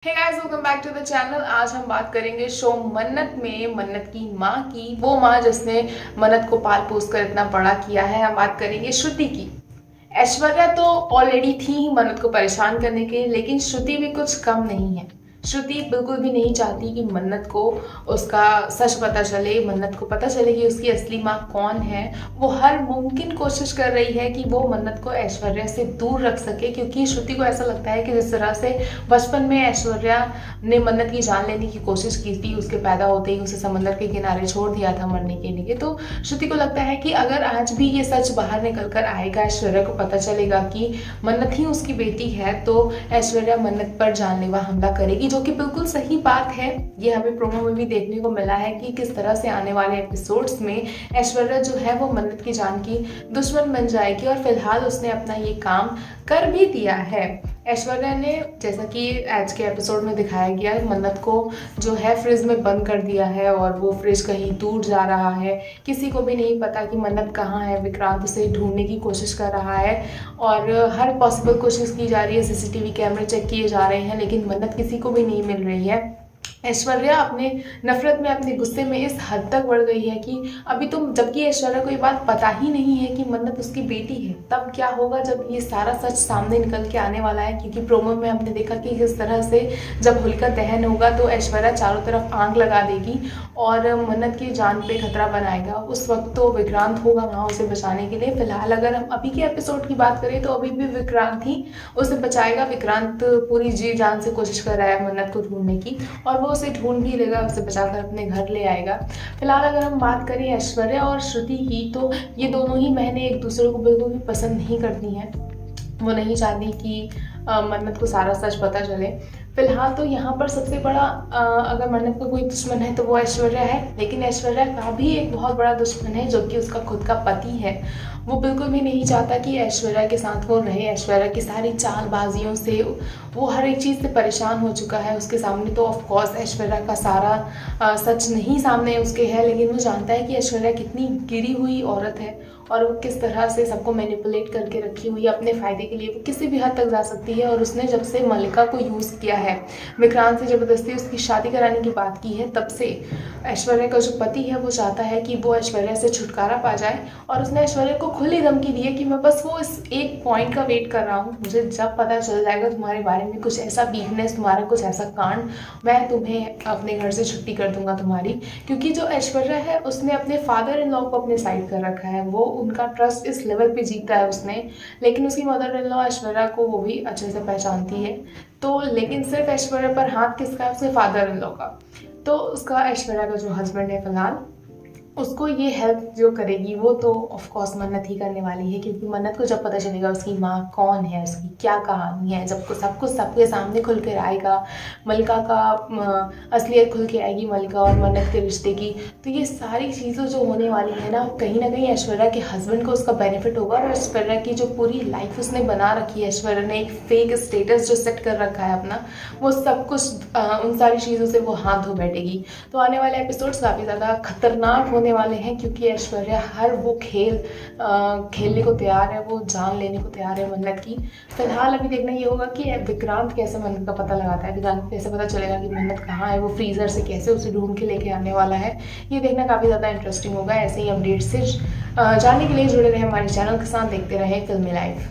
Hey guys, welcome back to the channel. आज हम बात करेंगे शो मन्नत में मन्नत की माँ की, वो माँ जिसने मन्नत को पाल पोस कर इतना बड़ा किया है। हम बात करेंगे श्रुति की। ऐश्वर्या तो ऑलरेडी थी ही मन्नत को परेशान करने के, लेकिन श्रुति भी कुछ कम नहीं है। श्रुति बिल्कुल भी नहीं चाहती कि मन्नत को उसका सच पता चले, मन्नत को पता चले कि उसकी असली माँ कौन है। वो हर मुमकिन कोशिश कर रही है कि वो मन्नत को ऐश्वर्या से दूर रख सके, क्योंकि श्रुति को ऐसा लगता है कि जिस तरह से बचपन में ऐश्वर्या ने मन्नत की जान लेने की कोशिश की थी, उसके पैदा होते ही उसे समंदर के किनारे छोड़ दिया था मरने के लिए, तो श्रुति को लगता है कि अगर आज भी ये सच बाहर निकल कर आएगा, ऐश्वर्या को पता चलेगा कि मन्नत ही उसकी बेटी है, तो ऐश्वर्या मन्नत पर जानलेवा हमला करेगी, जो कि बिल्कुल सही बात है। ये हमें प्रोमो में भी देखने को मिला है कि किस तरह से आने वाले एपिसोड्स में ऐश्वर्या जो है वो मन्नत की जान की दुश्मन बन जाएगी, और फिलहाल उसने अपना ये काम कर भी दिया है। ऐश्वर्या ने, जैसा कि आज के एपिसोड में दिखाया गया, मन्नत को जो है फ्रिज में बंद कर दिया है, और वो फ्रिज कहीं दूर जा रहा है। किसी को भी नहीं पता कि मन्नत कहाँ है। विक्रांत उसे ढूंढने की कोशिश कर रहा है और हर पॉसिबल कोशिश की जा रही है, सीसीटीवी कैमरे चेक किए जा रहे हैं, लेकिन मन्नत किसी को भी नहीं मिल रही है। ऐश्वर्या अपने नफरत में, अपने गुस्से में इस हद तक बढ़ गई है कि अभी तो, जबकि ऐश्वर्या को ये बात पता ही नहीं है कि मन्नत उसकी बेटी है, तब क्या होगा जब ये सारा सच सामने निकल के आने वाला है। क्योंकि प्रोमो में हमने देखा कि किस तरह से जब होलिका दहन होगा तो ऐश्वर्या चारों तरफ आग लगा देगी और मन्नत की जान पे खतरा बनाएगा। उस वक्त तो विक्रांत होगा वहाँ उसे बचाने के लिए। फिलहाल अगर हम अभी के एपिसोड की बात करें तो अभी भी विक्रांत ही उसे बचाएगा। विक्रांत पूरी जी जान से कोशिश कर रहा है मन्नत को ढूंढने की, और वो उसे ढूंढ भी लेगा, उसे बचाकर अपने घर ले आएगा। फिलहाल अगर हम बात करें ऐश्वर्या और श्रुति की, तो ये दोनों ही बहनें एक दूसरे को बिल्कुल भी पसंद नहीं करती हैं। वो नहीं चाहती कि मन्नत को सारा सच पता चले। फिलहाल तो यहाँ पर सबसे बड़ा, अगर मन्नत का कोई दुश्मन है तो वो ऐश्वर्या है, लेकिन ऐश्वर्या का भी एक बहुत बड़ा दुश्मन है, जो कि उसका खुद का पति है। वो बिल्कुल भी नहीं चाहता कि ऐश्वर्या के साथ वो रहे। ऐश्वर्या की सारी चालबाजियों से वो हर एक चीज़ से परेशान हो चुका है। उसके सामने तो ऑफ कोर्स ऐश्वर्या का सारा सच नहीं सामने उसके है, लेकिन वो जानता है कि ऐश्वर्या कितनी गिरी हुई औरत है और वो किस तरह से सबको मैनिपुलेट करके रखी हुई है अपने फ़ायदे के लिए। वो किसी भी हद तक जा सकती है, और उसने जब से मल्लिका को यूज़ किया है, विक्रांत से ज़बरदस्ती उसकी शादी कराने की बात की है, तब से ऐश्वर्या का जो पति है वो चाहता है कि वो ऐश्वर्या से छुटकारा पा जाए। और उसने ऐश्वर्या को खुली धमकी दी है कि मैं बस वो इस एक पॉइंट का वेट कर रहा हूँ, मुझे जब पता चल जाएगा तुम्हारे बारे में कुछ ऐसा वीकनेस, तुम्हारा कुछ ऐसा कांड, मैं तुम्हें अपने घर से छुट्टी कर दूंगा तुम्हारी। क्योंकि जो ऐश्वर्या है उसने अपने फादर इन लॉ को अपने साइड कर रखा है, वो उनका ट्रस्ट इस लेवल पे जीता है उसने। लेकिन उसकी मदर इन लॉ ऐश्वर्या को वो भी अच्छे से पहचानती है, तो लेकिन सिर्फ ऐश्वर्या पर हाथ किसका है? उसके फादर इन लॉ का। तो उसका, ऐश्वर्या का जो हस्बैंड है फिलहाल, उसको ये हेल्प जो करेगी वो तो ऑफ कोर्स मन्नत ही करने वाली है। क्योंकि मन्नत को जब पता चलेगा उसकी माँ कौन है, उसकी क्या कहानी है, जब सब कुछ सबके सामने खुल कर आएगा, मल्लिका का असलियत खुल के आएगी, मल्लिका और मन्नत के रिश्ते की, तो ये सारी चीज़ें जो होने वाली है ना कहीं ऐश्वर्या के हस्बैंड को उसका बेनिफिट होगा। और ऐश्वर्या की जो पूरी लाइफ उसने बना रखी है, ऐश्वर्या ने एक फेक स्टेटस जो सेट कर रखा है अपना, वो सब कुछ उन सारी चीज़ों से वो हाथ धो बैठेगी। तो आने वाले एपिसोड्स काफ़ी ज़्यादा खतरनाक होने वाले हैं, क्योंकि ऐश्वर्या हर वो खेल खेलने को तैयार है, वो जान लेने को तैयार है मन्नत की। फिलहाल अभी देखना ये होगा कि विक्रांत कैसे मन्नत का पता लगाता है, विक्रांत को कैसे पता चलेगा कि मन्नत कहाँ है, वो फ्रीज़र से कैसे उसे ढूंढ के लेके आने वाला है। ये देखना काफ़ी ज़्यादा इंटरेस्टिंग होगा। ऐसे ही अपडेट से जानने के लिए जुड़े रहे हमारे चैनल के साथ, देखते रहें फिल्मी लाइफ।